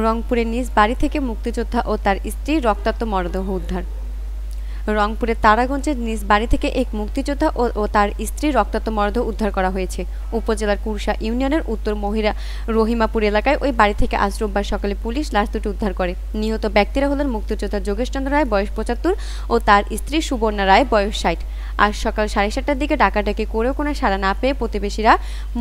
রংপুরের নিজ বাড়ি থেকে মুক্তিযোদ্ধা ও তার স্ত্রী রক্তাক্ত মরদেহ উদ্ধার। রংপুরের তারাগঞ্জের নিজ বাড়ি থেকে এক মুক্তিযোদ্ধা ও তার স্ত্রীর রক্তাক্ত মরদেহ উদ্ধার করা হয়েছে। উপজেলার কুরসা ইউনিয়নের উত্তর রহিমাপুর এলাকায় ওই বাড়ি থেকে আজ রোববার সকালে পুলিশ লাশ দুটি উদ্ধার করে। নিহত ব্যক্তিরা হলেন মুক্তিযোদ্ধা যোগেশচন্দ্র রায় বয়স ৭৫ ও তার স্ত্রী সুবর্ণা রায় বয়স ৬০। আজ সকাল ৭:৩০টার দিকে ডাকাডাকি করেও কোনো সাড়া না পেয়ে প্রতিবেশীরা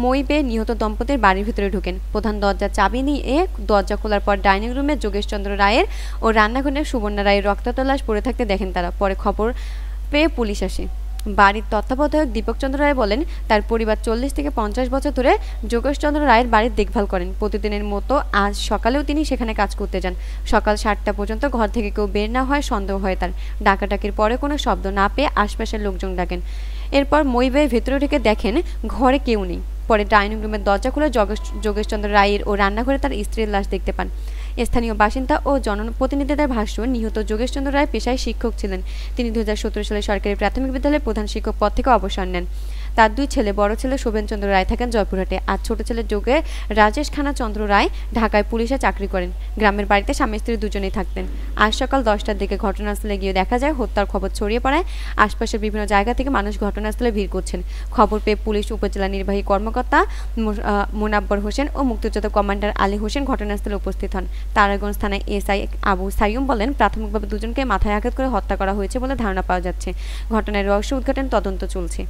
মই পেয়ে নিহত দম্পতির বাড়ির ভিতরে ঢোকেন। প্রধান দরজার চাবি নিয়ে দরজা খোলার পর ডাইনিং রুমে যোগেশচন্দ্র রায়ের ও রান্নাঘরে সুবর্ণা রায়ের রক্তাক্ত লাশ পড়ে থাকতে দেখেন তারা। পরে খবর পেয়ে পুলিশ আসে। বাড়ির তত্ত্বাবধায়ক দীপকচন্দ্র রায় বলেন, তার পরিবার ৪০ থেকে ৫০ বছর ধরে যোগেশচন্দ্র রায়ের বাড়ির দেখভাল করেন। প্রতিদিনের মতো আজ সকালেও তিনি সেখানে কাজ করতে যান। সকাল ৭টা পর্যন্ত ঘর থেকে কেউ বের না হয় সন্দেহ হয় তার। ডাকাডাকির পরে কোনো শব্দ না পেয়ে আশপাশের লোকজন ডাকেন। এরপর মই বেয়ে ভেতরে ঢুকে দেখেন ঘরে কেউ নেই। পরে ডাইনিং রুমের দরজা খুলে যোগেশচন্দ্র রায়ের ও রান্নাঘরে তার স্ত্রীর লাশ দেখতে পান। স্থানীয় বাসিন্দা ও জনপ্রতিনিধিদের ভাষ্য, নিহত যোগেশচন্দ্র রায় পেশায় শিক্ষক ছিলেন। তিনি ২০১৭ সালে সরকারি প্রাথমিক বিদ্যালয়ের প্রধান শিক্ষক পদ থেকে অবসর নেন। তার দুই ছেলে, বড় ছেলে শোভনচন্দ্র রায় থাকেন জয়পুরহাটে, আর ছোট ছেলে রাজেশ খানা চন্দ্র রায় ঢাকায় পুলিশে চাকরি করেন। গ্রামের বাড়িতে স্বামী স্ত্রী দুজনেই থাকতেন। আজ সকাল 10টার দিকে ঘটনাস্থলে গিয়ে দেখা যায় হত্যার খবর ছড়িয়ে পড়ায় আশপাশের বিভিন্ন জায়গা থেকে মানুষ ঘটনাস্থলে ভিড় করছেন। খবর পেয়ে পুলিশ উপজেলা নির্বাহী কর্মকর্তা মোনাব্বর হোসেন ও মুক্তিযোদ্ধা কমান্ডার আলী হোসেন ঘটনাস্থলে উপস্থিত হন। তারাগঞ্জ থানায় এসআই আবু সাইয়ুম বলেন, প্রাথমিকভাবে দুজনকে মাথায় আঘাত করে হত্যা করা হয়েছে বলে ধারণা পাওয়া যাচ্ছে। ঘটনার রহস্য উদ্ঘাটন তদন্ত চলছে।